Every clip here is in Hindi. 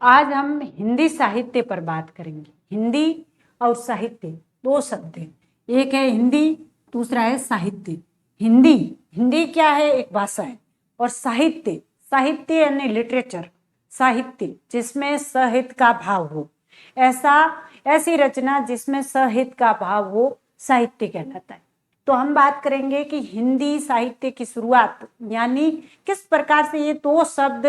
आज हम हिंदी साहित्य पर बात करेंगे। हिंदी और साहित्य दो शब्द हैं, एक है हिंदी, दूसरा है साहित्य। हिंदी हिंदी क्या है? एक भाषा है। और साहित्य साहित्य यानी लिटरेचर, साहित्य जिसमें सहित का भाव हो, ऐसी रचना जिसमें सहित का भाव हो साहित्य कहलाता है। तो हम बात करेंगे कि हिंदी साहित्य की शुरुआत यानी किस प्रकार से ये दो शब्द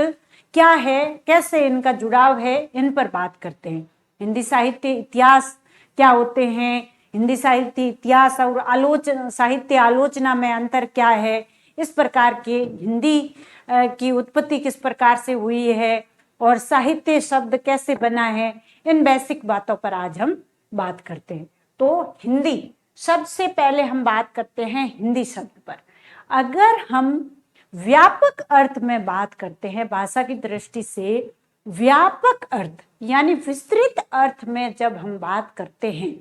क्या है, कैसे इनका जुड़ाव है, इन पर बात करते हैं। हिंदी साहित्य इतिहास क्या होते हैं, हिंदी साहित्य इतिहास और साहित्य आलोचना में अंतर क्या है, इस प्रकार के हिंदी की उत्पत्ति किस प्रकार से हुई है और साहित्य शब्द कैसे बना है, इन बेसिक बातों पर आज हम बात करते हैं। तो हिंदी, सबसे पहले हम बात करते हैं हिंदी शब्द पर। अगर हम व्यापक अर्थ में बात करते हैं, भाषा की दृष्टि से व्यापक अर्थ यानी विस्तृत अर्थ में जब हम बात करते हैं,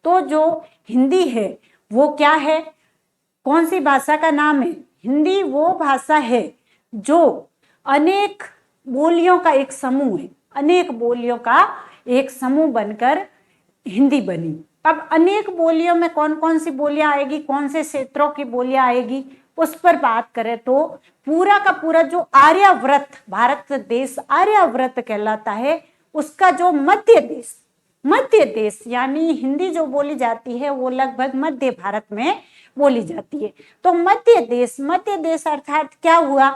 तो जो हिंदी है वो क्या है, कौन सी भाषा का नाम है? हिंदी वो भाषा है जो अनेक बोलियों का एक समूह है, अनेक बोलियों का एक समूह बनकर हिंदी बनी। अब अनेक बोलियों में कौन कौन सी बोलियां आएगी, कौन से क्षेत्रों की बोलियां आएगी, उस पर बात करें तो पूरा का पूरा जो आर्यावर्त, भारत देश आर्यावर्त कहलाता है, उसका जो मध्य देश यानी हिंदी जो बोली जाती है वो लगभग मध्य भारत में बोली जाती है। तो मध्य देश अर्थात क्या हुआ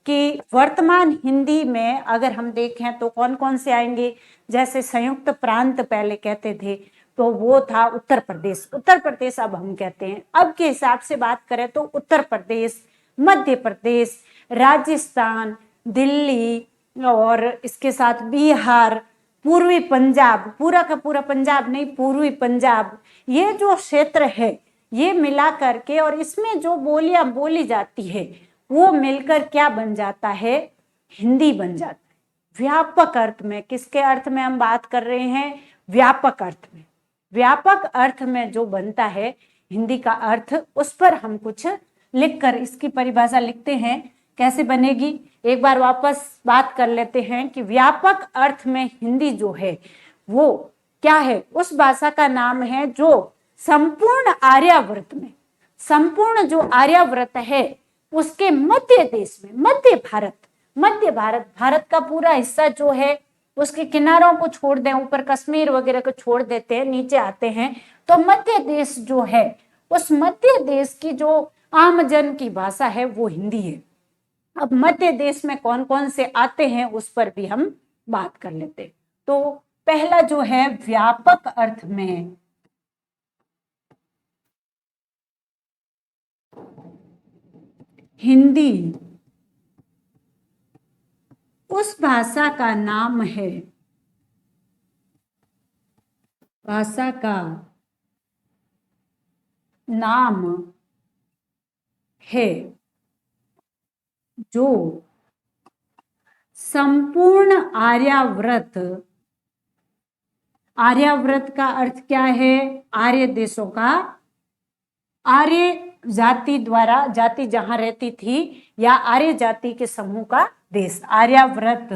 कि वर्तमान हिंदी में अगर हम देखें तो कौन कौन से आएंगे, जैसे संयुक्त प्रांत पहले कहते थे तो वो था उत्तर प्रदेश अब हम कहते हैं। अब के हिसाब से बात करें तो उत्तर प्रदेश, मध्य प्रदेश, राजस्थान, दिल्ली और इसके साथ बिहार, पूर्वी पंजाब, पूरा का पूरा पंजाब नहीं, पूर्वी पंजाब, ये जो क्षेत्र है ये मिला करके और इसमें जो बोलियां बोली जाती है वो मिलकर क्या बन जाता है? हिंदी बन जाता है। व्यापक अर्थ में, किसके अर्थ में हम बात कर रहे हैं? व्यापक अर्थ में। व्यापक अर्थ में जो बनता है हिंदी का अर्थ, उस पर हम कुछ लिखकर इसकी परिभाषा लिखते हैं, कैसे बनेगी एक बार वापस बात कर लेते हैं कि व्यापक अर्थ में हिंदी जो है वो क्या है? उस भाषा का नाम है जो संपूर्ण आर्यावर्त में, संपूर्ण जो आर्यावर्त है उसके मध्य देश में, मध्य भारत का पूरा हिस्सा जो है, उसके किनारों को छोड़ दें, ऊपर कश्मीर वगैरह को छोड़ देते हैं, नीचे आते हैं तो मध्य देश जो है, उस मध्य देश की जो आमजन की भाषा है वो हिंदी है। अब मध्य देश में कौन कौन से आते हैं उस पर भी हम बात कर लेते हैं। तो पहला जो है व्यापक अर्थ में, हिंदी उस भाषा का नाम है, भाषा का नाम है जो संपूर्ण आर्यावर्त, आर्यावर्त का अर्थ क्या है? आर्य देशों का, आर्य जाति द्वारा, जाति जहां रहती थी या आर्य जाति के समूह का देश, आर्यावर्त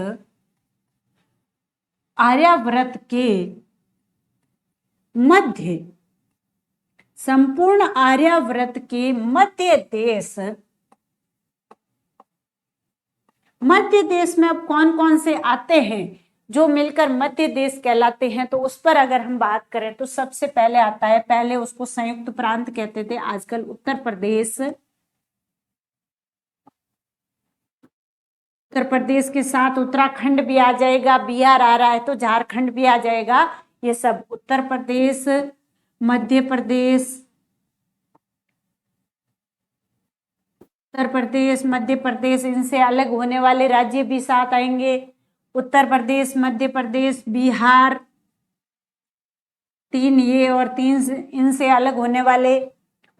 के मध्य, संपूर्ण आर्यावर्त के मध्य देश में अब कौन कौन से आते हैं जो मिलकर मध्य देश कहलाते हैं, तो उस पर अगर हम बात करें तो सबसे पहले आता है, पहले उसको संयुक्त प्रांत कहते थे, आजकल उत्तर प्रदेश के साथ उत्तराखंड भी आ जाएगा, बिहार आ रहा है तो झारखंड भी आ जाएगा। ये सब उत्तर प्रदेश, मध्य प्रदेश, उत्तर प्रदेश, मध्य प्रदेश, इनसे अलग होने वाले राज्य भी साथ आएंगे। उत्तर प्रदेश, मध्य प्रदेश, बिहार, तीन ये और तीन इनसे अलग होने वाले,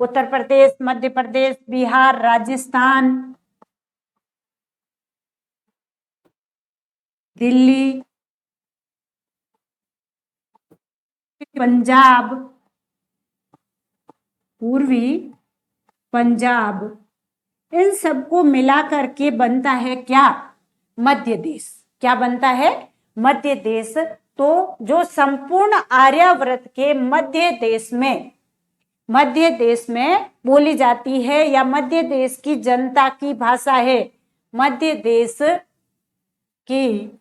उत्तर प्रदेश, मध्य प्रदेश, बिहार, राजस्थान, दिल्ली, पंजाब, पूर्वी पंजाब, इन सबको मिला करके बनता है क्या? मध्य देश। क्या बनता है? मध्य देश, तो जो संपूर्ण आर्यावर्त के मध्य देश में बोली जाती है या मध्य देश की जनता की भाषा है, मध्य देश की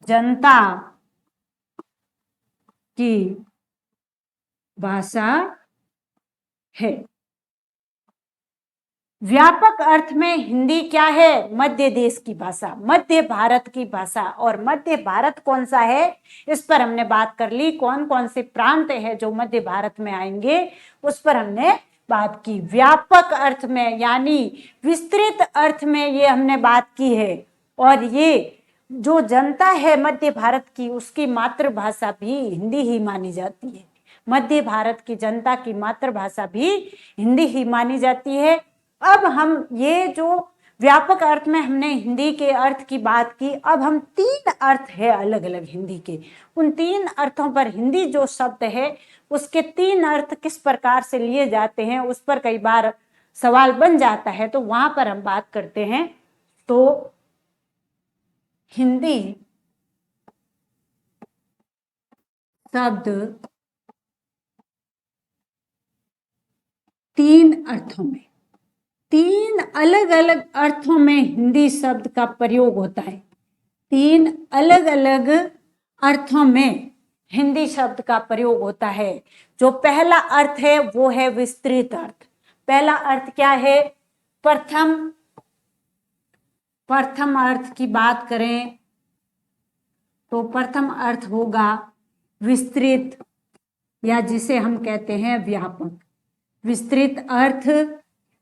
जनता की भाषा है। व्यापक अर्थ में हिंदी क्या है? मध्य देश की भाषा, मध्य भारत की भाषा। और मध्य भारत कौन सा है, इस पर हमने बात कर ली। कौन कौन से प्रांत है जो मध्य भारत में आएंगे, उस पर हमने बात की। व्यापक अर्थ में यानी विस्तृत अर्थ में ये हमने बात की है। और ये जो जनता है मध्य भारत की, उसकी मातृभाषा भी हिंदी ही मानी जाती है। मध्य भारत की जनता की मातृभाषा भी हिंदी ही मानी जाती है। अब हम ये जो व्यापक अर्थ में हमने हिंदी के अर्थ की बात की, अब हम 3 अर्थ है अलग अलग हिंदी के, उन 3 अर्थों पर हिंदी जो शब्द है उसके 3 अर्थ किस प्रकार से लिए जाते हैं, उस पर कई बार सवाल बन जाता है, तो वहां पर हम बात करते हैं। तो हिंदी शब्द 3 अर्थों में, 3 अलग अलग अर्थों में हिंदी शब्द का प्रयोग होता है। 3 अलग अलग अर्थों में हिंदी शब्द का प्रयोग होता है। जो पहला अर्थ है वो है विस्तृत अर्थ। पहला अर्थ क्या है? प्रथम अर्थ की बात करें तो प्रथम अर्थ होगा विस्तृत, या जिसे हम कहते हैं व्यापक।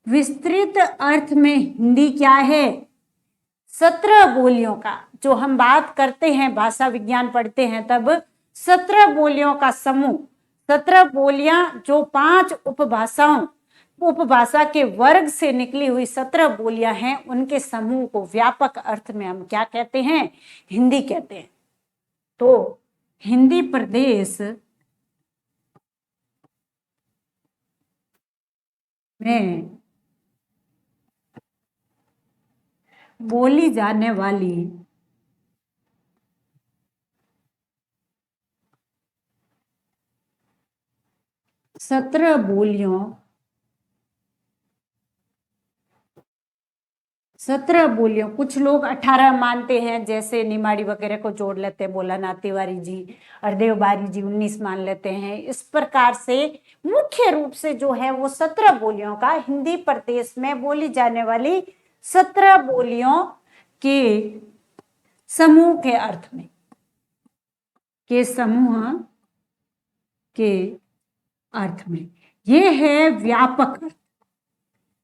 विस्तृत अर्थ में हिंदी क्या है? 17 बोलियों का, जो हम बात करते हैं, भाषा विज्ञान पढ़ते हैं तब 17 बोलियों का समूह, 17 बोलियां जो 5 उपभाषा के वर्ग से निकली हुई 17 बोलियां हैं, उनके समूह को व्यापक अर्थ में हम क्या कहते हैं? हिंदी कहते हैं। तो हिंदी प्रदेश में बोली जाने वाली 17 बोलियों, कुछ लोग 18 मानते हैं, जैसे निमाड़ी वगैरह को जोड़ लेते हैं, भोलानाथ तिवारी जी, हरदेव बारी जी 19 मान लेते हैं। इस प्रकार से मुख्य रूप से जो है वो 17 बोलियों का, हिंदी प्रदेश में बोली जाने वाली 17 बोलियों के समूह के अर्थ में, ये है व्यापक अर्थ।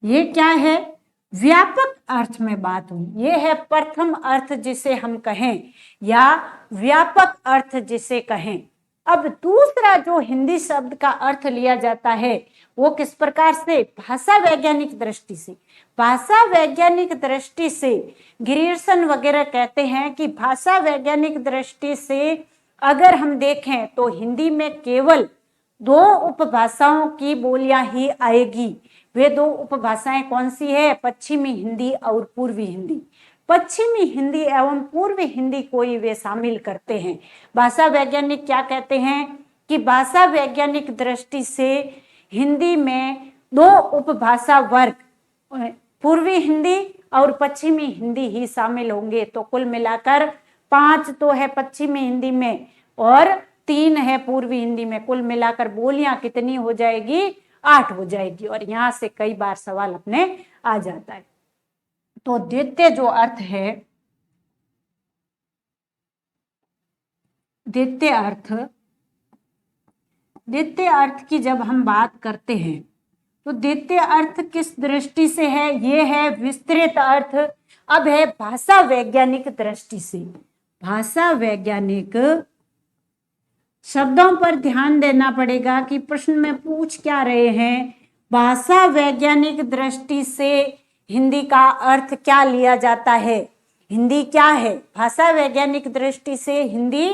ये क्या है? व्यापक अर्थ में बात हुई। ये है प्रथम अर्थ जिसे हम कहें, या व्यापक अर्थ जिसे कहें। अब दूसरा जो हिंदी शब्द का अर्थ लिया जाता है वो किस प्रकार से? भाषा वैज्ञानिक दृष्टि से। भाषा वैज्ञानिक दृष्टि से ग्रियर्सन वगैरह कहते हैं कि भाषा वैज्ञानिक दृष्टि से अगर हम देखें तो हिंदी में केवल 2 उपभाषाओं की बोलियां ही आएगी। वे 2 उपभाषाएं कौन सी है? पश्चिमी हिंदी और पूर्वी हिंदी। पश्चिमी हिंदी एवं पूर्वी हिंदी को ही वे शामिल करते हैं। भाषा वैज्ञानिक क्या कहते हैं कि भाषा वैज्ञानिक दृष्टि से हिंदी में 2 उपभाषा वर्ग, पूर्वी हिंदी और पश्चिमी हिंदी ही शामिल होंगे। तो कुल मिलाकर 5 तो है पश्चिमी हिंदी में और 3 है पूर्वी हिंदी में। कुल मिलाकर बोलियां कितनी हो जाएगी? 8 हो जाएगी। और यहां से कई बार सवाल अपने आ जाता है। तो द्वितीय जो अर्थ है, द्वितीय अर्थ की जब हम बात करते हैं तो द्वितीय अर्थ किस दृष्टि से है? ये है विस्तृत अर्थ। अब है भाषा वैज्ञानिक दृष्टि से। भाषा वैज्ञानिक शब्दों पर ध्यान देना पड़ेगा कि प्रश्न में पूछ क्या रहे हैं। भाषा वैज्ञानिक दृष्टि से हिंदी का अर्थ क्या लिया जाता है? हिंदी क्या है? भाषा वैज्ञानिक दृष्टि से हिंदी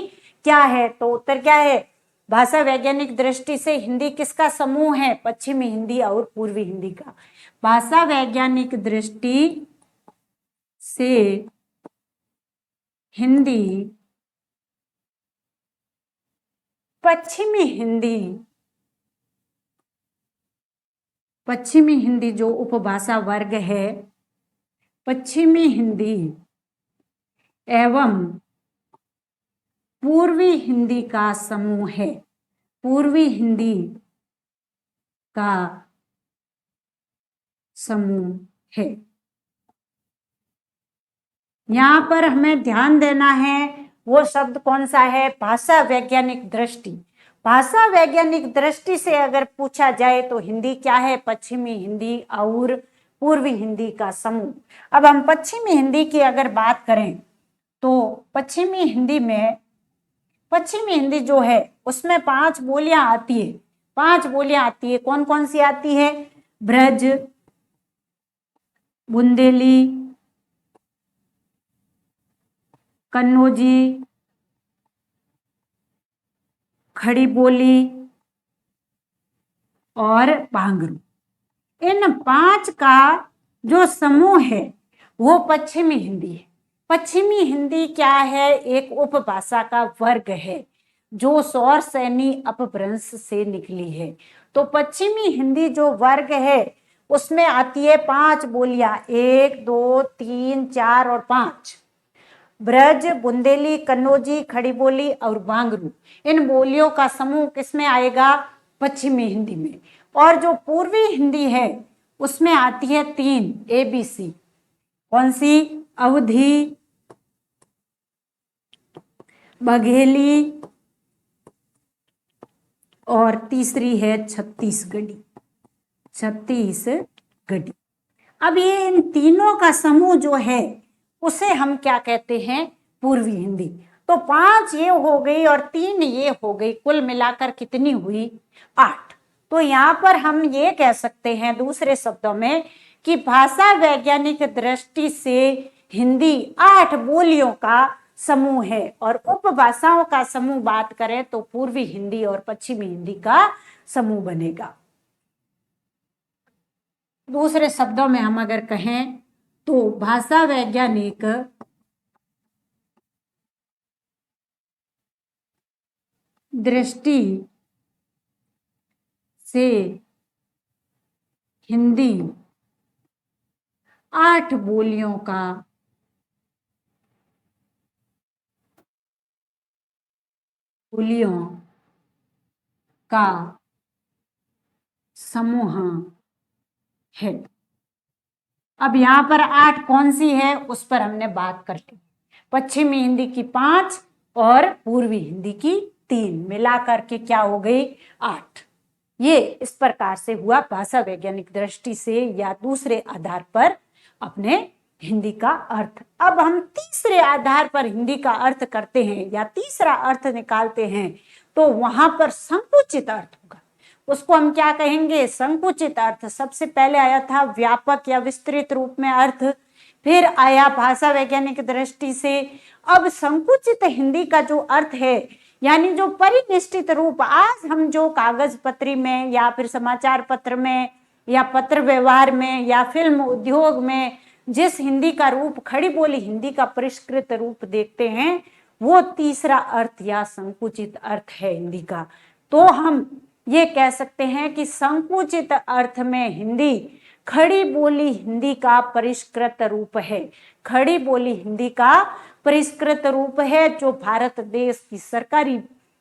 क्या है? तो उत्तर क्या है? भाषा वैज्ञानिक दृष्टि से हिंदी किसका समूह है? पश्चिमी हिंदी और पूर्वी हिंदी का। भाषा वैज्ञानिक दृष्टि से हिंदी पश्चिमी हिंदी, पश्चिमी हिंदी जो उपभाषा वर्ग है, पश्चिमी हिंदी एवं पूर्वी हिंदी का समूह है। पूर्वी हिंदी का समूह है। यहां पर हमें ध्यान देना है वो शब्द कौन सा है, भाषा वैज्ञानिक दृष्टि। भाषा वैज्ञानिक दृष्टि से अगर पूछा जाए तो हिंदी क्या है, पश्चिमी हिंदी और पूर्वी हिंदी का समूह। अब हम पश्चिमी हिंदी की अगर बात करें तो पश्चिमी हिंदी में, पश्चिमी हिंदी जो है उसमें 5 बोलियां आती है। 5 बोलियां आती है, कौन कौन सी आती है, ब्रज, बुंदेली, कन्नौजी, खड़ी बोली और भांगरू। इन 5 का जो समूह है वो पश्चिमी हिंदी है। पश्चिमी हिंदी क्या है, एक उपभाषा का वर्ग है जो सौर सैनी अपभ्रंश से निकली है। तो पश्चिमी हिंदी जो वर्ग है उसमें आती है 5 बोलियां, 1 2 3 4 और 5। ब्रज, बुंदेली, कन्नौजी, खड़ी बोली और बांगरू, इन बोलियों का समूह किसमें आएगा, पश्चिमी हिंदी में। और जो पूर्वी हिंदी है उसमें आती है 3 ABC। कौन सी, अवधी, बघेली और तीसरी है छत्तीसगढ़ी। छत्तीसगढ़ी। अब ये इन तीनों का समूह जो है उसे हम क्या कहते हैं, पूर्वी हिंदी। तो 5 ये हो गई और 3 ये हो गई, कुल मिलाकर कितनी हुई, 8। तो यहाँ पर हम ये कह सकते हैं दूसरे शब्दों में कि भाषा वैज्ञानिक दृष्टि से हिंदी 8 बोलियों का समूह है और उपभाषाओं का समूह बात करें तो पूर्वी हिंदी और पश्चिमी हिंदी का समूह बनेगा। दूसरे शब्दों में हम अगर कहें तो भाषा वैज्ञानिक दृष्टि से हिंदी 8 बोलियों का समूह है। अब यहां पर 8 कौन सी है उस पर हमने बात कर ली। पश्चिमी हिंदी की 5 और पूर्वी हिंदी की 3 मिलाकर के क्या हो गई, 8। ये इस प्रकार से हुआ भाषा वैज्ञानिक दृष्टि से या दूसरे आधार पर अपने हिंदी का अर्थ। अब हम तीसरे आधार पर हिंदी का अर्थ करते हैं या तीसरा अर्थ निकालते हैं तो वहां पर संकुचित अर्थ होगा। उसको हम क्या कहेंगे, संकुचित अर्थ। सबसे पहले आया था व्यापक या विस्तृत रूप में अर्थ, फिर आया भाषा वैज्ञानिक दृष्टि से। अब संकुचित हिंदी का जो अर्थ है यानी जो परिनिष्ठित रूप, आज हम जो कागज पत्री में या फिर समाचार पत्र में या पत्र व्यवहार में या फिल्म उद्योग में जिस हिंदी का रूप, खड़ी बोली हिंदी का परिष्कृत रूप देखते हैं वो तीसरा अर्थ या संकुचित अर्थ है हिंदी का। तो हम ये कह सकते हैं कि संकुचित अर्थ में हिंदी खड़ी बोली हिंदी का परिष्कृत रूप है। खड़ी बोली हिंदी का परिष्कृत रूप है जो भारत देश की सरकारी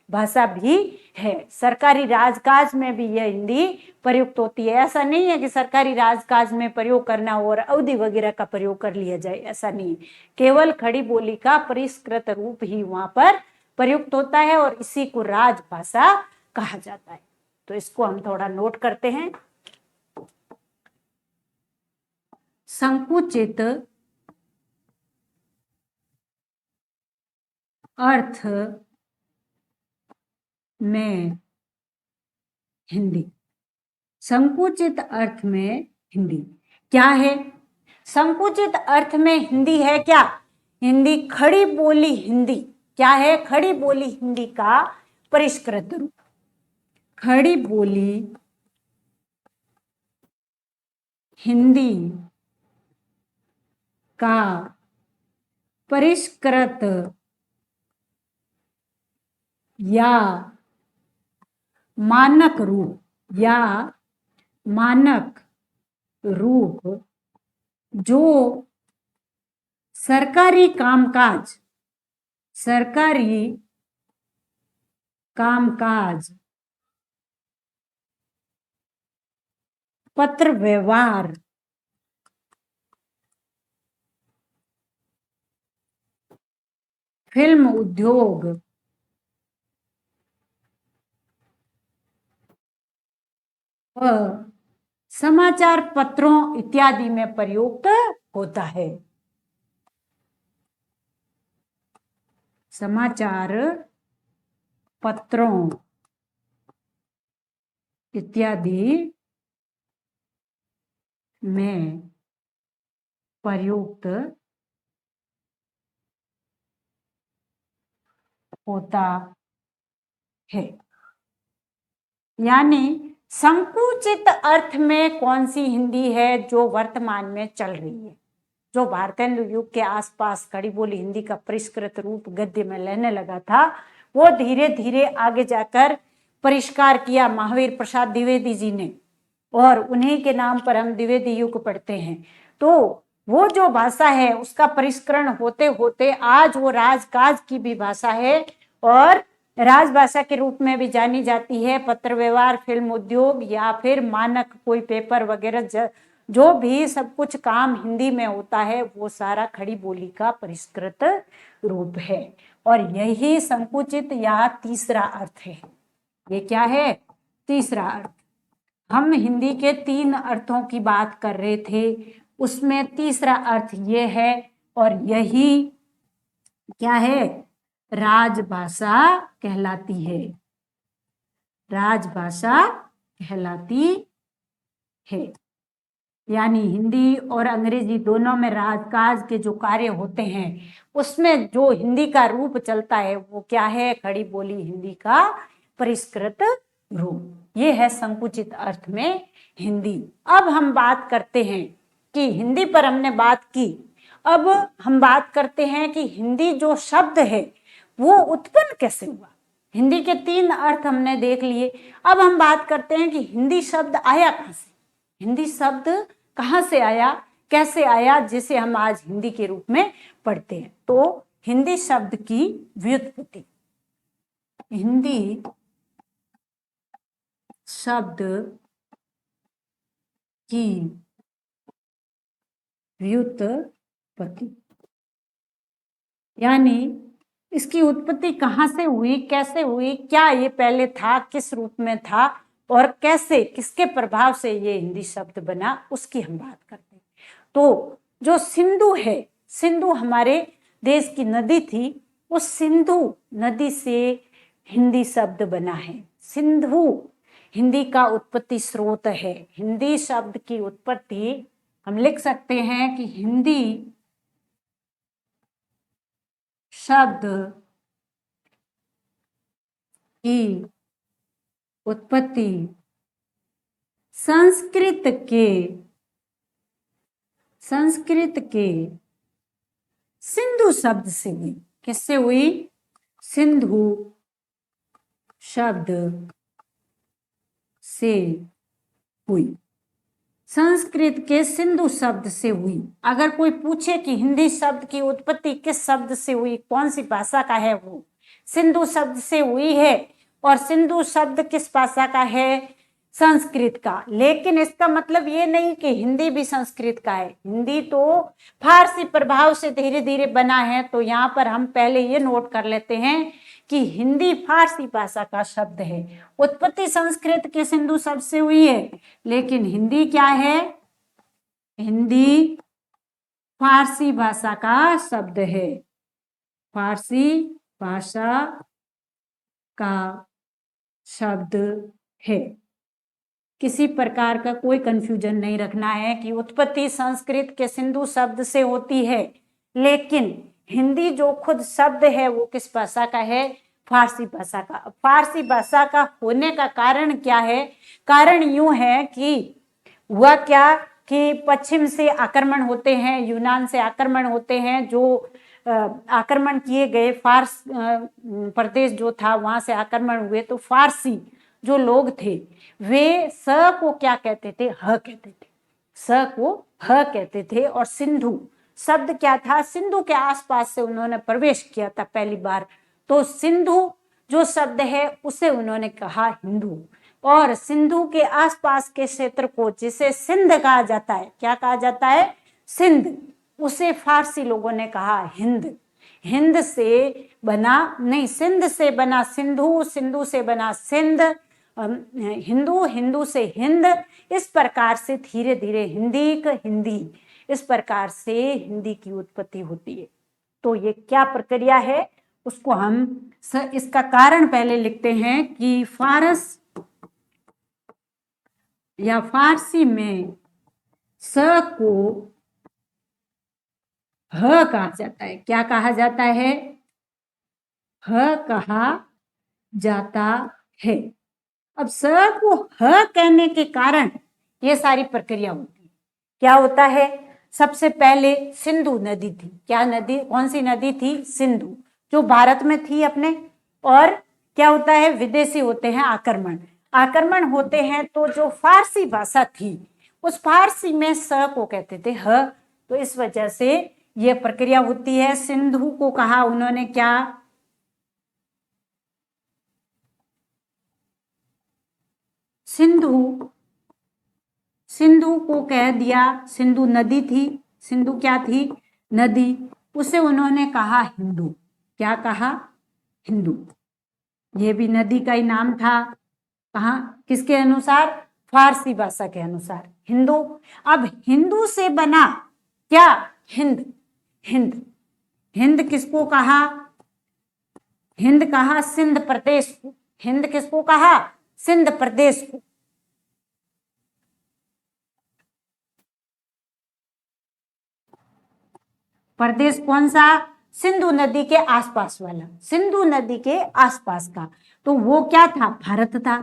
भाषा भी है। सरकारी राजकाज में भी यह हिंदी प्रयुक्त होती है। ऐसा नहीं है कि सरकारी राजकाज में प्रयोग करना और अवधि वगैरह का प्रयोग कर लिया जाए, ऐसा नहीं। केवल खड़ी बोली का परिष्कृत रूप ही वहां पर प्रयुक्त होता है और इसी को राजभाषा कहा जाता है। तो इसको हम थोड़ा नोट करते हैं। संकुचित अर्थ में हिंदी, संकुचित अर्थ में हिंदी क्या है, संकुचित अर्थ में हिंदी है क्या, हिंदी खड़ी बोली हिंदी क्या है, खड़ी बोली हिंदी का परिष्कृत रूप। खड़ी बोली हिंदी का परिष्कृत या मानक रूप जो सरकारी कामकाज पत्र व्यवहार फिल्म उद्योग व समाचार पत्रों इत्यादि में प्रयुक्त होता है। समाचार पत्रों इत्यादि में प्रयुक्त होता है। यानी संकुचित अर्थ में कौन सी हिंदी है जो वर्तमान में चल रही है, जो भारतेंदु युग के आसपास खड़ी बोली हिंदी का परिष्कृत रूप गद्य में लेने लगा था, वो धीरे धीरे आगे जाकर परिष्कार किया महावीर प्रसाद द्विवेदी जी ने, और उन्हीं के नाम पर हम द्विवेदी युग पढ़ते हैं। तो वो जो भाषा है उसका परिष्करण होते होते आज वो राजकाज की भी भाषा है और राजभाषा के रूप में भी जानी जाती है। पत्र व्यवहार, फिल्म उद्योग या फिर मानक कोई पेपर वगैरह जो भी सब कुछ काम हिंदी में होता है वो सारा खड़ी बोली का परिष्कृत रूप है। और यही संकुचित या तीसरा अर्थ है। ये क्या है? तीसरा अर्थ। हम हिंदी के 3 अर्थों की बात कर रहे थे, उसमें तीसरा अर्थ ये है, और यही क्या है? राजभाषा कहलाती है। राजभाषा कहलाती है। यानी हिंदी और अंग्रेजी दोनों में राजकाज के जो कार्य होते हैं उसमें जो हिंदी का रूप चलता है वो क्या है? खड़ी बोली हिंदी का परिष्कृत रूप। ये है संकुचित अर्थ में हिंदी। अब हम बात करते हैं कि हिंदी पर हमने बात की, अब हम बात करते हैं कि हिंदी जो शब्द है वो उत्पन्न कैसे हुआ। हिंदी के 3 अर्थ हमने देख लिए। अब हम बात करते हैं कि हिंदी शब्द आया कहां से, हिंदी शब्द कहां से आया, कैसे आया, जिसे हम आज हिंदी के रूप में पढ़ते हैं। तो हिंदी शब्द की व्युत्पत्ति, हिंदी शब्द की व्युत्पत्ति यानी इसकी उत्पत्ति कहां से हुई, कैसे हुई, क्या ये पहले था, किस रूप में था और कैसे, किसके प्रभाव से ये हिंदी शब्द बना, उसकी हम बात करते हैं। तो जो सिंधु है, सिंधु हमारे देश की नदी थी, उस सिंधु नदी से हिंदी शब्द बना है। सिंधु हिंदी का उत्पत्ति स्रोत है। हिंदी शब्द की उत्पत्ति हम लिख सकते हैं कि हिंदी शब्द की उत्पत्ति संस्कृत के सिंधु शब्द से हुई। किससे हुई? सिंधु शब्द से हुई। संस्कृत के सिंधु शब्द से हुई। अगर कोई पूछे कि हिंदी शब्द की उत्पत्ति किस शब्द से हुई, कौन सी भाषा का है, वो सिंधु शब्द से हुई है। और सिंधु शब्द किस भाषा का है? संस्कृत का। लेकिन इसका मतलब ये नहीं कि हिंदी भी संस्कृत का है। हिंदी तो फारसी प्रभाव से धीरे धीरे बना है। तो यहाँ पर हम पहले ये नोट कर लेते हैं कि हिंदी फारसी भाषा का शब्द है। उत्पत्ति संस्कृत के सिंधु शब्द से हुई है, लेकिन हिंदी क्या है? हिंदी फारसी भाषा का शब्द है। फारसी भाषा का शब्द है। किसी प्रकार का कोई कंफ्यूजन नहीं रखना है कि उत्पत्ति संस्कृत के सिंधु शब्द से होती है, लेकिन हिंदी जो खुद शब्द है वो किस भाषा का है? फारसी भाषा का। फारसी भाषा का होने का कारण क्या है? कारण यूं है कि हुआ क्या कि पश्चिम से आक्रमण होते हैं, यूनान से आक्रमण होते हैं, जो आक्रमण किए गए फारस प्रदेश जो था वहां से आक्रमण हुए, तो फारसी जो लोग थे वे स को क्या कहते थे, ह कहते थे, स को ह कहते थे। और सिंधु शब्द क्या था, सिंधु के आसपास से उन्होंने प्रवेश किया था पहली बार, तो सिंधु जो शब्द है उसे उन्होंने कहा हिंदू। और सिंधु के आसपास के क्षेत्र को जिसे सिंध कहा जाता है, क्या कहा जाता है, सिंध, उसे फारसी लोगों ने कहा हिंद। हिंद से बना नहीं, सिंध से बना सिंधु, सिंधु से बना सिंध, हिंदू, हिंदू से हिंद। इस प्रकार से धीरे धीरे हिंदी का हिंदी, इस प्रकार से हिंदी की उत्पत्ति होती है। तो ये क्या प्रक्रिया है उसको हम इसका कारण पहले लिखते हैं कि फारस या फारसी में स को ह कहा जाता है। क्या कहा जाता है, ह कहा जाता है। अब स को ह कहने के कारण ये सारी प्रक्रिया होती है। क्या होता है, सबसे पहले सिंधु नदी थी, क्या नदी, कौन सी नदी थी, सिंधु, जो भारत में थी अपने। और क्या होता है, विदेशी होते हैं, आक्रमण, आक्रमण होते हैं, तो जो फारसी भाषा थी उस फारसी में स को कहते थे ह। तो इस वजह से यह प्रक्रिया होती है। सिंधु को कहा उन्होंने क्या, सिंधु, सिंधु को कह दिया, सिंधु नदी थी, सिंधु क्या थी, नदी, उसे उन्होंने कहा हिंदू। क्या कहा, हिंदू। ये भी नदी का ही नाम था। कहा, किसके अनुसार, फारसी भाषा के अनुसार, हिंदू। अब हिंदू से बना क्या, हिंद, हिंद, हिंद किसको कहा, हिंद कहा सिंध प्रदेश को, हिंद किसको कहा, सिंध प्रदेश को। प्रदेश कौन सा, सिंधु नदी के आसपास वाला, सिंधु नदी के आसपास का, तो वो क्या था, भारत था,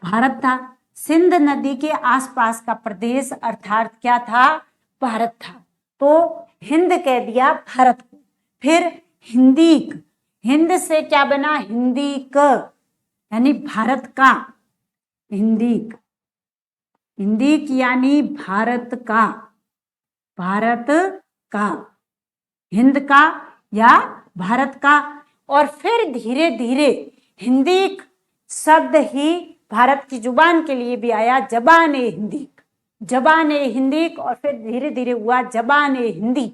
भारत था। सिंध नदी के आसपास का प्रदेश अर्थात क्या था, भारत था। तो हिंद कह दिया भारत को। फिर हिंदीक, हिंद से क्या बना, हिंदीक, यानी भारत का, हिंदीक, हिंदीक यानी भारत का, भारत का, हिंद का या भारत का। और फिर धीरे धीरे हिंदी शब्द ही भारत की जुबान के लिए भी आया, जबान ए हिंदी, जबान ए हिंदी। और फिर धीरे धीरे हुआ जबान ए हिंदी,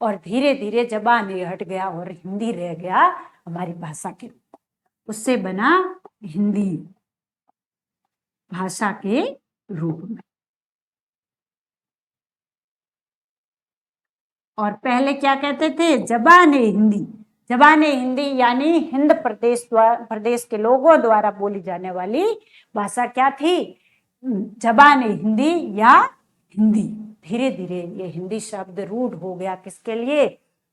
और धीरे धीरे जबान ए हट गया और हिंदी रह गया हमारी भाषा के रूप, उससे बना हिंदी भाषा के रूप में। और पहले क्या कहते थे, जबान ए हिंदी, जबान ए हिंदी यानी हिंद प्रदेश के लोगों द्वारा बोली जाने वाली भाषा क्या थी, जबान ए हिंदी या हिंदी। धीरे धीरे ये हिंदी शब्द रूढ़ हो गया, किसके लिए,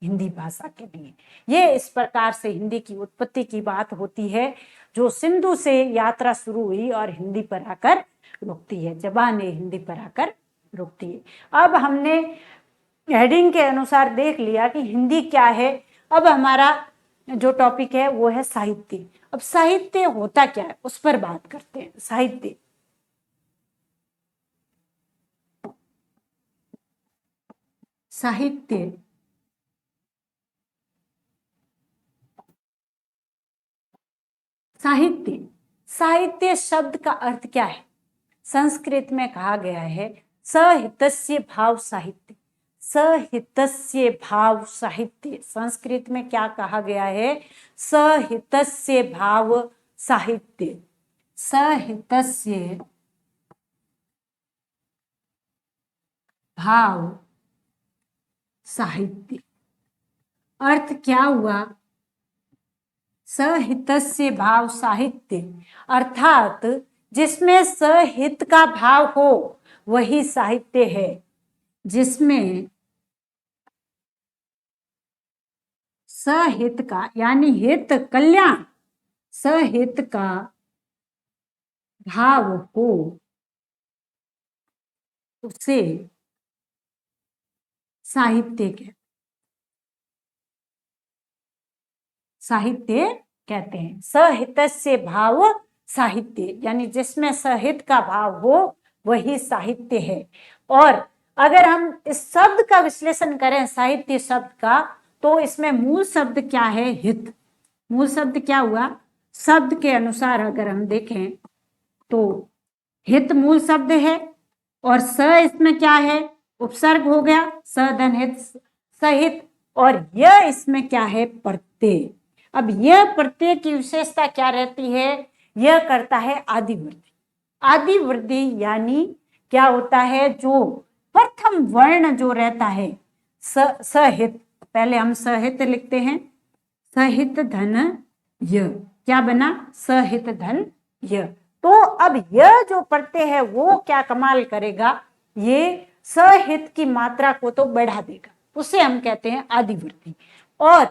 हिंदी भाषा के लिए। ये इस प्रकार से हिंदी की उत्पत्ति की बात होती है, जो सिंधु से यात्रा शुरू हुई और हिंदी पर आकर रुकती है, जबान ए हिंदी पर आकर रुकती है। अब हमने हेडिंग के अनुसार देख लिया कि हिंदी क्या है। अब हमारा जो टॉपिक है वो है साहित्य। अब साहित्य होता क्या है उस पर बात करते हैं। साहित्य, साहित्य साहित्य, साहित्य शब्द का अर्थ क्या है, संस्कृत में कहा गया है सहितस्य भाव साहित्य, सहितस्य भाव साहित्य। संस्कृत में क्या कहा गया है, सहितस्य भाव साहित्य, सहितस्य भाव साहित्य। अर्थ क्या हुआ, सहितस्य भाव साहित्य अर्थात जिसमें सहित का भाव हो वही साहित्य है, जिसमें सहित का यानी हित, कल्याण, सहित का भाव हो उसे साहित्य कहते हैं। सहितस्य भाव साहित्य, यानी जिसमें सहित का भाव हो वही साहित्य है। और अगर हम इस शब्द का विश्लेषण करें, साहित्य शब्द का, तो इसमें मूल शब्द क्या है? हित। मूल शब्द क्या हुआ? शब्द के अनुसार अगर हम देखें तो हित मूल शब्द है, और स इसमें क्या है? उपसर्ग हो गया, स धन हित सहित, और यह इसमें क्या है? प्रत्यय। अब यह प्रत्यय की विशेषता क्या रहती है? यह करता है आदि वृद्धि। आदि वृद्धि यानी क्या होता है? जो प्रथम वर्ण जो रहता है, सहित, पहले हम सहित लिखते हैं, सहित धन य, क्या बना? सहित धन य। तो अब यह जो प्रत्यय है वो क्या कमाल करेगा? ये सहित की मात्रा को तो बढ़ा देगा, उसे हम कहते हैं आदि वृद्धि। और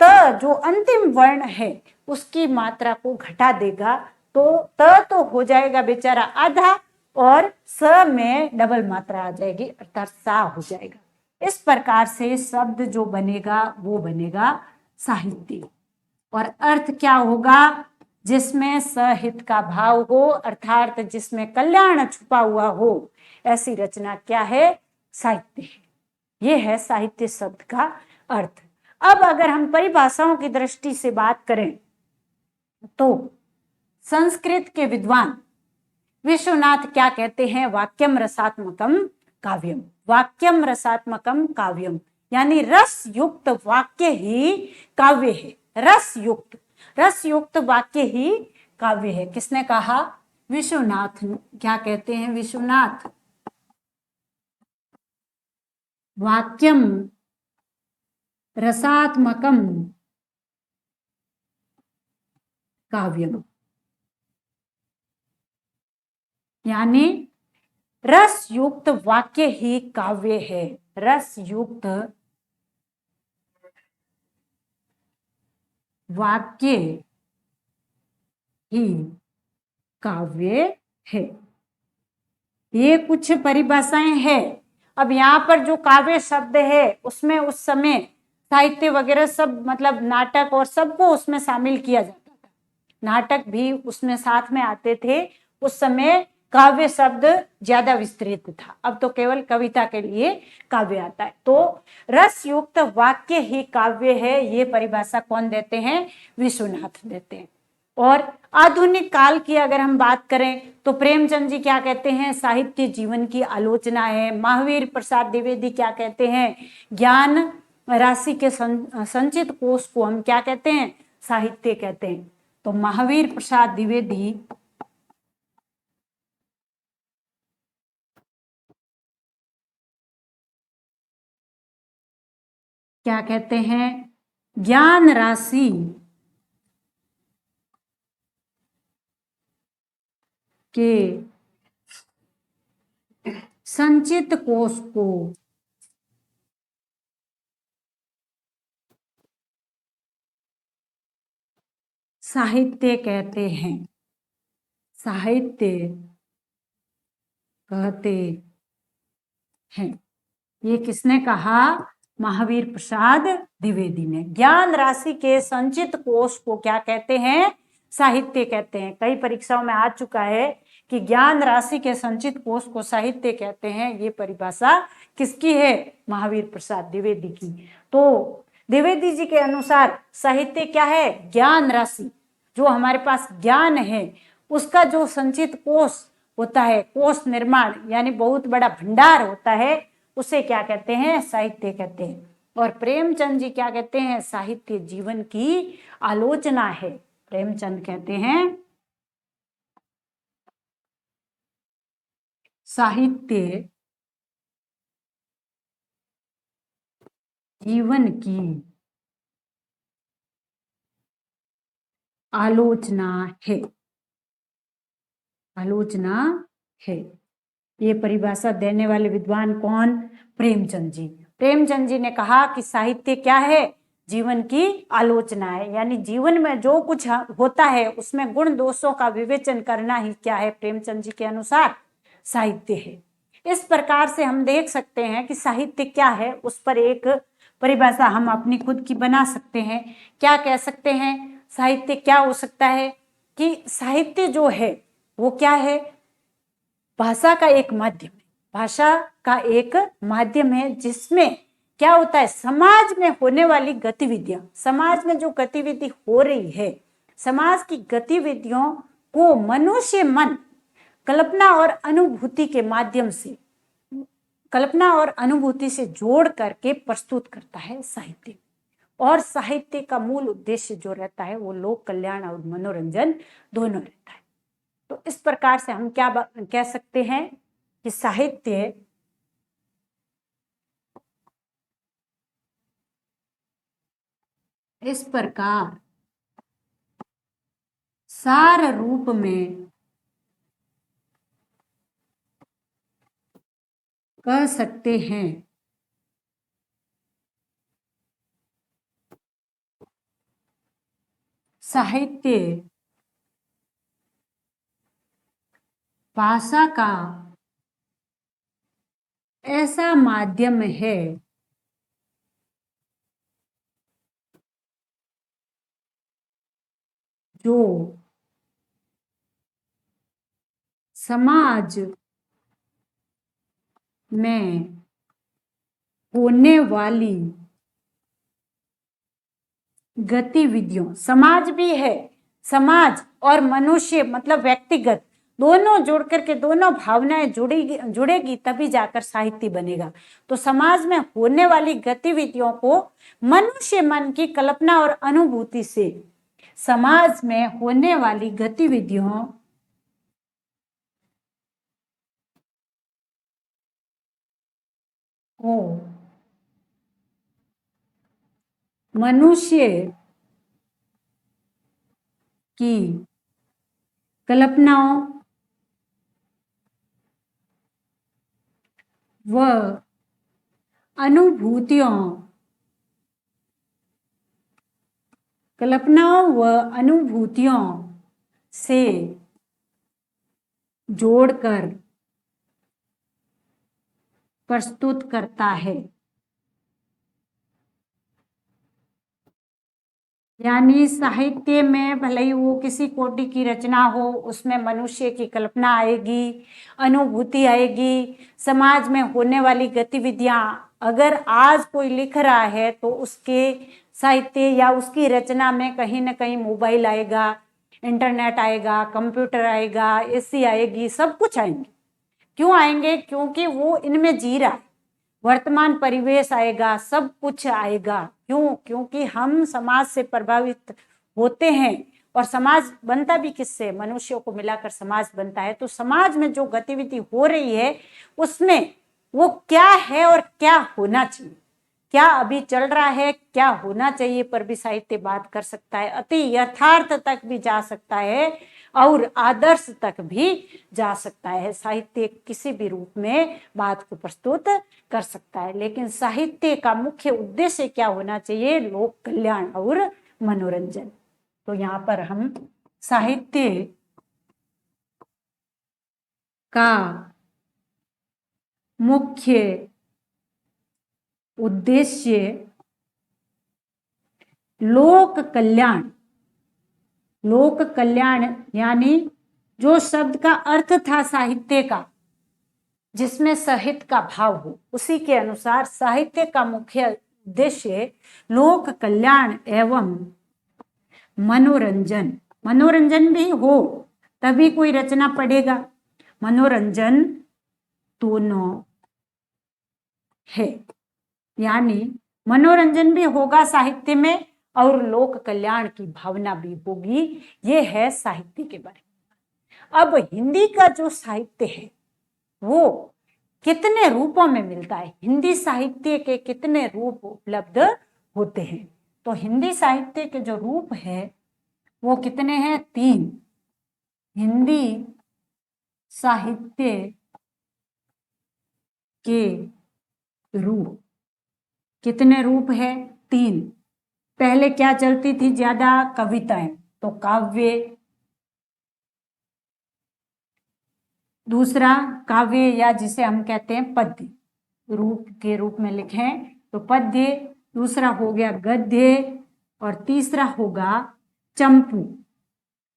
त जो अंतिम वर्ण है उसकी मात्रा को घटा देगा, तो त तो हो जाएगा बेचारा आधा, और स में डबल मात्रा आ जाएगी, अर्थात सा हो जाएगा। इस प्रकार से शब्द जो बनेगा वो बनेगा साहित्य। और अर्थ क्या होगा? जिसमें सहित का भाव हो, अर्थात जिसमें कल्याण छुपा हुआ हो, ऐसी रचना क्या है? साहित्य है। यह है साहित्य शब्द का अर्थ। अब अगर हम परिभाषाओं की दृष्टि से बात करें तो संस्कृत के विद्वान विश्वनाथ क्या कहते हैं? वाक्यम रसात्मकम काव्यम। वाक्यम रसात्मकम काव्यम, यानी रस युक्त वाक्य ही काव्य है। रस युक्त वाक्य ही काव्य है। किसने कहा? विश्वनाथ। क्या कहते हैं विश्वनाथ? वाक्यम रसात्मकम काव्यम, यानी रस युक्त वाक्य ही काव्य है। रस युक्त वाक्य ही काव्य है। ये कुछ परिभाषाएं हैं। अब यहाँ पर जो काव्य शब्द है उसमें उस समय साहित्य वगैरह सब, मतलब नाटक और सबको उसमें शामिल किया जाता था। नाटक भी उसमें साथ में आते थे। उस समय काव्य शब्द ज्यादा विस्तृत था, अब तो केवल कविता के लिए काव्य आता है। तो रस युक्त वाक्य ही काव्य है, ये परिभाषा कौन देते हैं? विश्वनाथ देते हैं। और आधुनिक काल की अगर हम बात करें तो प्रेमचंद जी क्या कहते हैं? साहित्य जीवन की आलोचना है। महावीर प्रसाद द्विवेदी क्या कहते हैं? ज्ञान राशि के संचित कोष को हम क्या कहते हैं? साहित्य कहते हैं। तो महावीर प्रसाद द्विवेदी क्या कहते हैं? ज्ञान राशि के संचित कोष को साहित्य कहते हैं। साहित्य कहते हैं। ये किसने कहा? महावीर प्रसाद द्विवेदी ने। ज्ञान राशि के संचित कोष को क्या कहते हैं? साहित्य कहते हैं। कई परीक्षाओं में आ चुका है कि ज्ञान राशि के संचित कोष को साहित्य कहते हैं। ये परिभाषा किसकी है? महावीर प्रसाद द्विवेदी की। तो द्विवेदी जी के अनुसार साहित्य क्या है? ज्ञान राशि, जो हमारे पास ज्ञान है उसका जो संचित कोष होता है, कोष निर्माण, यानी बहुत बड़ा भंडार होता है, उसे क्या कहते हैं? साहित्य कहते हैं। और प्रेमचंद जी क्या कहते हैं? साहित्य जीवन की आलोचना है। प्रेमचंद कहते हैं साहित्य जीवन की आलोचना है। आलोचना है। ये परिभाषा देने वाले विद्वान कौन? प्रेमचंद जी। प्रेमचंद जी ने कहा कि साहित्य क्या है? जीवन की आलोचना है, यानी जीवन में जो कुछ होता है उसमें गुण दोषों का विवेचन करना ही क्या है? प्रेमचंद जी के अनुसार साहित्य है। इस प्रकार से हम देख सकते हैं कि साहित्य क्या है, उस पर एक परिभाषा हम अपनी खुद की बना सकते हैं। क्या कह सकते हैं साहित्य क्या हो सकता है कि साहित्य जो है वो क्या है, भाषा का एक माध्यम है। भाषा का एक माध्यम है जिसमें क्या होता है, समाज में होने वाली गतिविधियां, समाज में जो गतिविधि हो रही है, समाज की गतिविधियों को मनुष्य मन कल्पना और अनुभूति के माध्यम से, कल्पना और अनुभूति से जोड़ करके प्रस्तुत करता है साहित्य। और साहित्य का मूल उद्देश्य जो रहता है वो लोक कल्याण और मनोरंजन दोनों रहता है। तो इस प्रकार से हम क्या कह सकते हैं कि साहित्य इस प्रकार सार रूप में कह सकते हैं साहित्य भाषा का ऐसा माध्यम है जो समाज में होने वाली गतिविधियों, समाज भी है, समाज और मनुष्य मतलब व्यक्तिगत दोनों जोड़ करके, दोनों भावनाएं जुड़ेगी तभी जाकर साहित्य बनेगा। तो समाज में होने वाली गतिविधियों को मनुष्य मन की कल्पना और अनुभूति से, समाज में होने वाली गतिविधियों को मनुष्य की कल्पनाओं व अनुभूतियों, कल्पनाओं व अनुभूतियों से जोड़कर प्रस्तुत करता है। यानी साहित्य में भले ही वो किसी कोटि की रचना हो, उसमें मनुष्य की कल्पना आएगी, अनुभूति आएगी, समाज में होने वाली गतिविधियां, अगर आज कोई लिख रहा है तो उसके साहित्य या उसकी रचना में कहीं ना कहीं मोबाइल आएगा, इंटरनेट आएगा, कंप्यूटर आएगा, एसी आएगी, सब कुछ आएंगे। क्यों आएंगे? क्योंकि वो इनमें जी रहा है, वर्तमान परिवेश आएगा, सब कुछ आएगा। क्यों? क्योंकि हम समाज से प्रभावित होते हैं, और समाज बनता भी किससे? मनुष्यों को मिलाकर समाज बनता है। तो समाज में जो गतिविधि हो रही है उसमें वो क्या है और क्या होना चाहिए, क्या अभी चल रहा है, क्या होना चाहिए पर भी साहित्य बात कर सकता है, अति यथार्थ तक भी जा सकता है और आदर्श तक भी जा सकता है। साहित्य किसी भी रूप में बात को प्रस्तुत कर सकता है, लेकिन साहित्य का मुख्य उद्देश्य क्या होना चाहिए? लोक कल्याण और मनोरंजन। तो यहाँ पर हम साहित्य का मुख्य उद्देश्य लोक कल्याण, लोक कल्याण यानी जो शब्द का अर्थ था साहित्य का, जिसमें सहित का भाव हो, उसी के अनुसार साहित्य का मुख्य उद्देश्य लोक कल्याण एवं मनोरंजन, मनोरंजन भी हो तभी कोई रचना पढ़ेगा, मनोरंजन दोनों है। यानी मनोरंजन भी होगा साहित्य में और लोक कल्याण की भावना भी होगी। ये है साहित्य के बारे में। अब हिंदी का जो साहित्य है वो कितने रूपों में मिलता है, हिंदी साहित्य के कितने रूप उपलब्ध होते हैं? तो हिंदी साहित्य के जो रूप है वो कितने हैं? 3। हिंदी साहित्य के रूप कितने रूप है? 3। पहले क्या चलती थी ज्यादा? कविताएं, तो काव्य, दूसरा काव्य या जिसे हम कहते हैं पद्य रूप के रूप में लिखें तो पद्य। दूसरा हो गया गद्य और तीसरा होगा चंपू।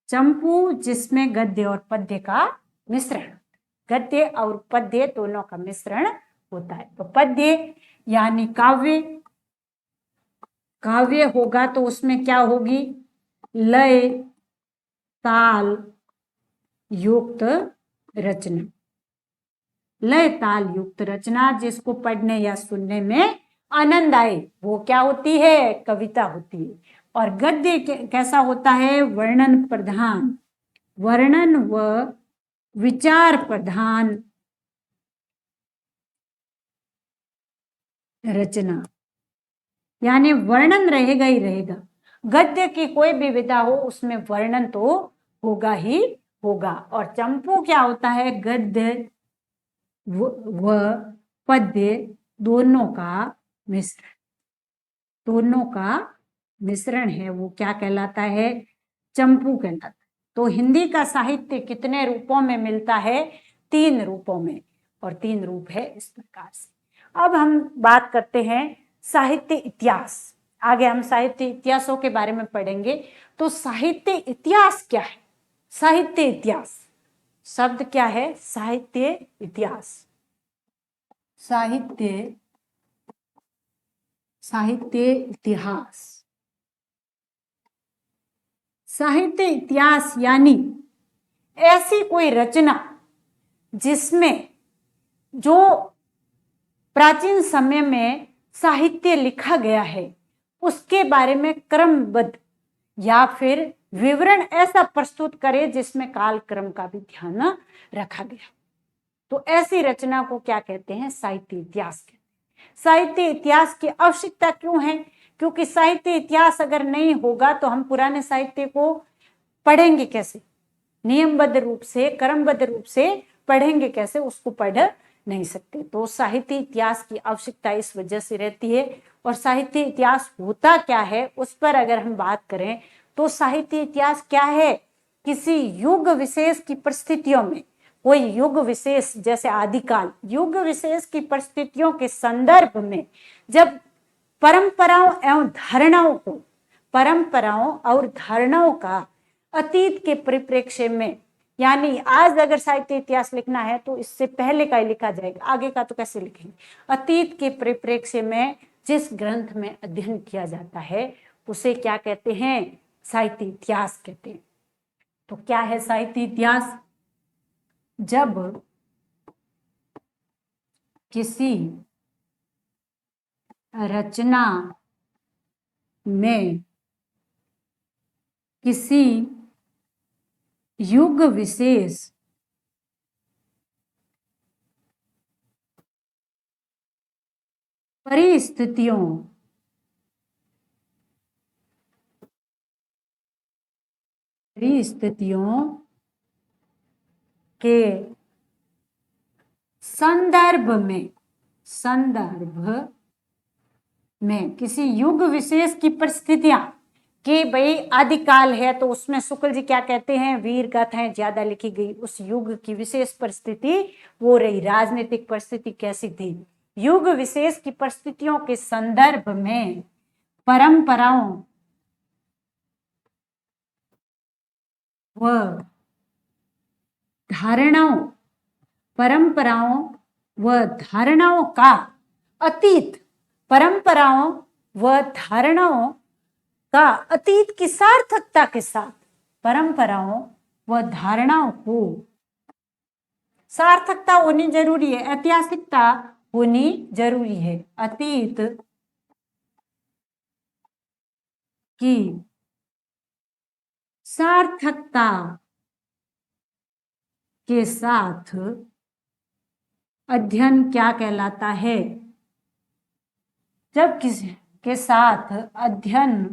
चंपू जिसमें गद्य और पद्य का मिश्रण, गद्य और पद्य दोनों का मिश्रण होता है। तो पद्य यानी काव्य, काव्य होगा तो उसमें क्या होगी, लय ताल युक्त रचना, लय ताल युक्त रचना जिसको पढ़ने या सुनने में आनंद आए वो क्या होती है, कविता होती है। और गद्य कैसा होता है, वर्णन प्रधान, वर्णन व विचार प्रधान रचना, यानी वर्णन रहेगा ही रहेगा। गद्य की कोई भी विधा हो उसमें वर्णन तो होगा ही होगा। और चंपू क्या होता है, गद्य व पद्य दोनों का मिश्रण, दोनों का मिश्रण है वो क्या कहलाता है, चंपू कहलाता है। तो हिंदी का साहित्य कितने रूपों में मिलता है, 3 रूपों में, और 3 रूप है इस प्रकार से। अब हम बात करते हैं साहित्य इतिहास। आगे हम साहित्य इतिहासों के बारे में पढ़ेंगे। तो साहित्य इतिहास क्या है, साहित्य इतिहास शब्द क्या है, साहित्य इतिहास, साहित्य इतिहास, साहित्य इतिहास यानी ऐसी कोई रचना जिसमें जो प्राचीन समय में साहित्य लिखा गया है उसके बारे में क्रमबद्ध या फिर विवरण ऐसा प्रस्तुत करे जिसमें काल क्रम का भी ध्यान रखा गया। तो ऐसी रचना को क्या कहते हैं, साहित्य इतिहास कहते हैं। साहित्य इतिहास की आवश्यकता क्यों है, क्योंकि साहित्य इतिहास अगर नहीं होगा तो हम पुराने साहित्य को पढ़ेंगे कैसे, नियमबद्ध रूप से क्रमबद्ध रूप से पढ़ेंगे कैसे, उसको पढ़ नहीं सकते। तो साहित्य इतिहास की आवश्यकता इस वजह से रहती है। और साहित्य इतिहास होता क्या है उस पर अगर हम बात करें तो साहित्य इतिहास क्या है, किसी युग विशेष की परिस्थितियों में, कोई युग विशेष जैसे आदिकाल, युग विशेष की परिस्थितियों के संदर्भ में जब परंपराओं एवं धारणाओं को, परंपराओं और धारणाओं का अतीत के परिप्रेक्ष्य में, यानी आज अगर साहित्य इतिहास लिखना है तो इससे पहले का ही लिखा जाएगा, आगे का तो कैसे लिखेंगे। अतीत के परिप्रेक्ष्य में जिस ग्रंथ में अध्ययन किया जाता है उसे क्या कहते हैं, साहित्य इतिहास कहते हैं। तो क्या है साहित्य इतिहास, जब किसी रचना में किसी युग विशेष परिस्थितियों के संदर्भ में किसी युग विशेष की परिस्थितियां, कि भाई आदिकाल है तो उसमें शुक्ल जी क्या कहते हैं, वीर गाथाएं ज्यादा लिखी गई, उस युग की विशेष परिस्थिति वो रही, राजनीतिक परिस्थिति कैसी थी, युग विशेष की परिस्थितियों के संदर्भ में परंपराओं व धारणाओं, परंपराओं व धारणाओं का अतीत, परंपराओं व धारणाओं का अतीत की सार्थकता के साथ, परंपराओं व धारणाओं को सार्थकता होनी जरूरी है, ऐतिहासिकता होनी जरूरी है, अतीत की सार्थकता के साथ अध्ययन क्या कहलाता है, जब किसी के साथ अध्ययन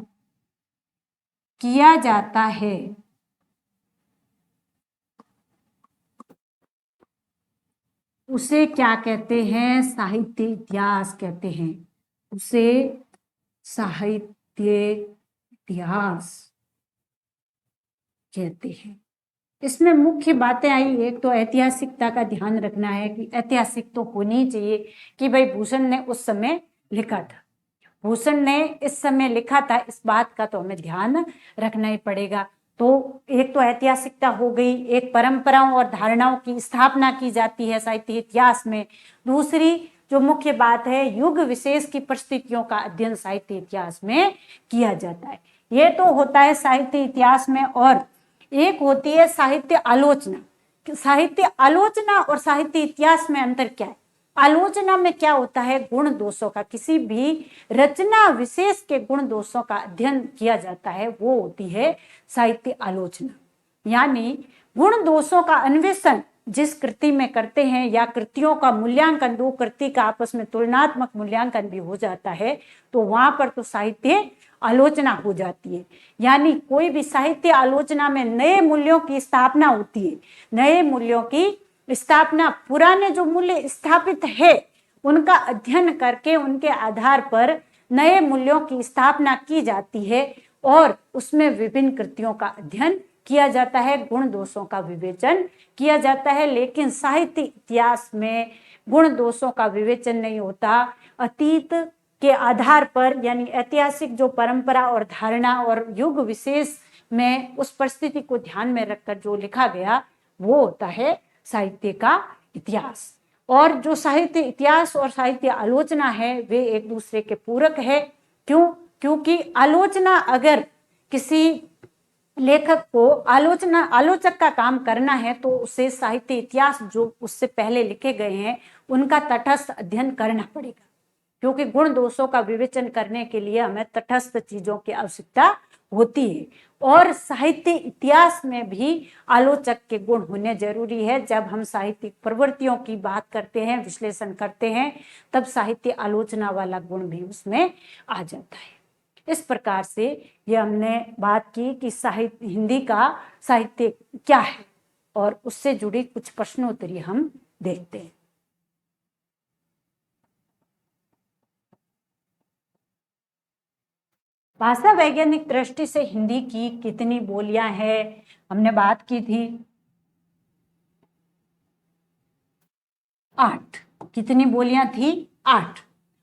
किया जाता है उसे क्या कहते हैं, साहित्य इतिहास कहते हैं, उसे साहित्य इतिहास कहते हैं। इसमें मुख्य बातें आई, एक तो ऐतिहासिकता का ध्यान रखना है कि ऐतिहासिक तो होनी ही चाहिए कि भाई भूषण ने उस समय लिखा था, भूषण ने इस समय लिखा था, इस बात का तो हमें ध्यान रखना ही पड़ेगा। तो एक तो ऐतिहासिकता हो गई, एक परंपराओं और धारणाओं की स्थापना की जाती है साहित्य इतिहास में। दूसरी जो मुख्य बात है, युग विशेष की परिस्थितियों का अध्ययन साहित्य इतिहास में किया जाता है। ये तो होता है साहित्य इतिहास में। और एक होती है साहित्य आलोचना। साहित्य आलोचना और साहित्य इतिहास में अंतर क्या है? आलोचना में क्या होता है, गुण दोषों का, किसी भी रचना विशेष के गुण दोषों का अध्ययन किया जाता है, वो होती है साहित्य आलोचना। यानी गुण दोषों का अन्वेषण जिस कृति में करते हैं, या कृतियों का मूल्यांकन, दो कृति का आपस में तुलनात्मक मूल्यांकन भी हो जाता है, तो वहां पर तो साहित्य आलोचना हो जाती है। यानी कोई भी साहित्य आलोचना में नए मूल्यों की स्थापना होती है, नए मूल्यों की स्थापना, पुराने जो मूल्य स्थापित है उनका अध्ययन करके उनके आधार पर नए मूल्यों की स्थापना की जाती है, और उसमें विभिन्न कृतियों का अध्ययन किया जाता है, गुण दोषों का विवेचन किया जाता है। लेकिन साहित्य इतिहास में गुण दोषों का विवेचन नहीं होता। अतीत के आधार पर, यानी ऐतिहासिक जो परंपरा और धारणा और युग विशेष में उस परिस्थिति को ध्यान में रखकर जो लिखा गया, वो होता है साहित्य का इतिहास। और जो साहित्य इतिहास और साहित्य आलोचना है, वे एक दूसरे के पूरक है। क्यों? क्योंकि आलोचना अगर किसी लेखक को आलोचक का काम करना है, तो उसे साहित्य इतिहास जो उससे पहले लिखे गए हैं उनका तटस्थ अध्ययन करना पड़ेगा, क्योंकि गुण दोषों का विवेचन करने के लिए हमें तटस्थ चीजों की आवश्यकता होती है। और साहित्य इतिहास में भी आलोचक के गुण होने जरूरी है। जब हम साहित्यिक प्रवृत्तियों की बात करते हैं, विश्लेषण करते हैं, तब साहित्य आलोचना वाला गुण भी उसमें आ जाता है। इस प्रकार से ये हमने बात की कि साहित्य, हिंदी का साहित्य क्या है, और उससे जुड़ी कुछ प्रश्नोत्तरी हम देखते हैं। भाषा वैज्ञानिक दृष्टि से हिंदी की कितनी बोलियां हैं, हमने बात की थी 8। कितनी बोलियां थी? 8।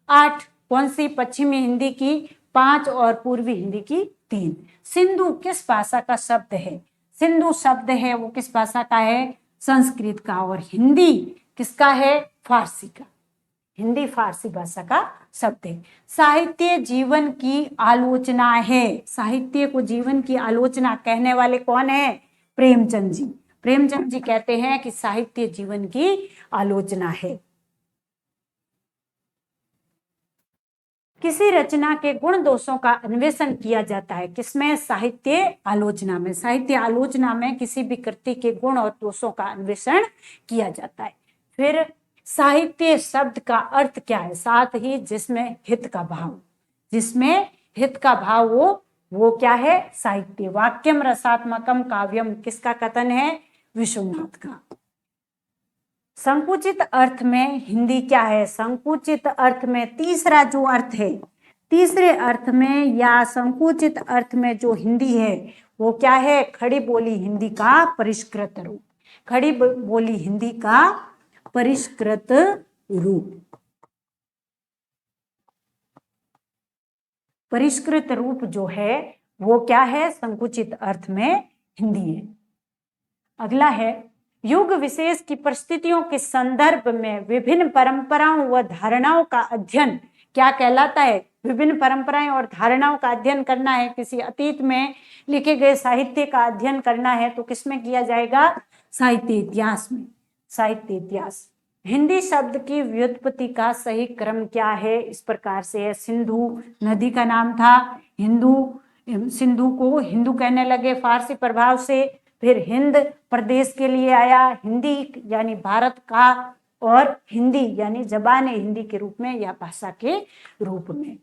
8 कौन सी? पश्चिमी हिंदी की 5 और पूर्वी हिंदी की 3। सिंधु किस भाषा का शब्द है? सिंधु शब्द है वो किस भाषा का है? संस्कृत का। और हिंदी किसका है? फारसी का। हिंदी फारसी भाषा का शब्द है। साहित्य जीवन की आलोचना है। साहित्य को जीवन की आलोचना कहने वाले कौन है? प्रेमचंद जी। प्रेमचंद जी कहते हैं कि साहित्य जीवन की आलोचना है। किसी रचना के गुण दोषों का अन्वेषण किया जाता है किसमें? साहित्य आलोचना में। साहित्य आलोचना में किसी भी कृति के गुण और दोषों का अन्वेषण किया जाता है। फिर साहित्य शब्द का अर्थ क्या है? साथ ही जिसमें हित का भाव, जिसमें हित का भाव वो क्या है? साहित्य। वाक्यम रसात्मकम काव्यम किसका कथन है? विश्वनाथ का। संकुचित अर्थ में हिंदी क्या है? संकुचित अर्थ में तीसरा जो अर्थ है, तीसरे अर्थ में या संकुचित अर्थ में जो हिंदी है वो क्या है? खड़ी बोली हिंदी का परिष्कृत रूप। खड़ी बोली हिंदी का परिष्कृत रूप। परिष्कृत रूप जो है वो क्या है? संकुचित अर्थ में हिंदी है। अगला है, युग विशेष की परिस्थितियों के संदर्भ में विभिन्न परंपराओं व धारणाओं का अध्ययन क्या कहलाता है? विभिन्न परंपराएं और धारणाओं का अध्ययन करना है, किसी अतीत में लिखे गए साहित्य का अध्ययन करना है, तो किसमें किया जाएगा? साहित्य इतिहास में। साहित्य इतिहास। हिंदी शब्द की व्युत्पत्ति का सही क्रम क्या है? इस प्रकार से है। सिंधु नदी का नाम था, सिंधु को हिंदू कहने लगे फारसी प्रभाव से। फिर हिंद प्रदेश के लिए आया, हिंदी यानी भारत का, और हिंदी यानी जबान हिंदी के रूप में या भाषा के रूप में।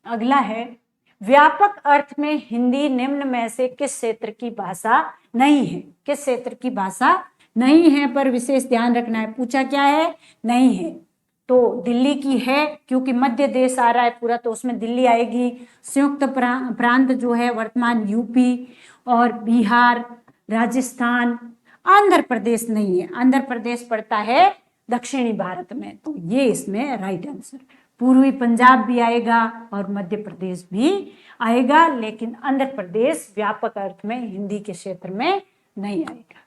अगला है, व्यापक अर्थ में हिंदी निम्न में से किस क्षेत्र की भाषा नहीं है? किस क्षेत्र की भाषा नहीं है पर विशेष ध्यान रखना है। पूछा क्या है? नहीं है। तो दिल्ली की है, क्योंकि मध्य देश आ रहा है पूरा, तो उसमें दिल्ली आएगी। संयुक्त प्रांत जो है वर्तमान यूपी और बिहार, राजस्थान, आंध्र प्रदेश नहीं है, आंध्र प्रदेश पड़ता है दक्षिणी भारत में, तो ये इसमें राइट आंसर। पूर्वी पंजाब भी आएगा और मध्य प्रदेश भी आएगा, लेकिन आंध्र प्रदेश व्यापक अर्थ में हिंदी के क्षेत्र में नहीं आएगा।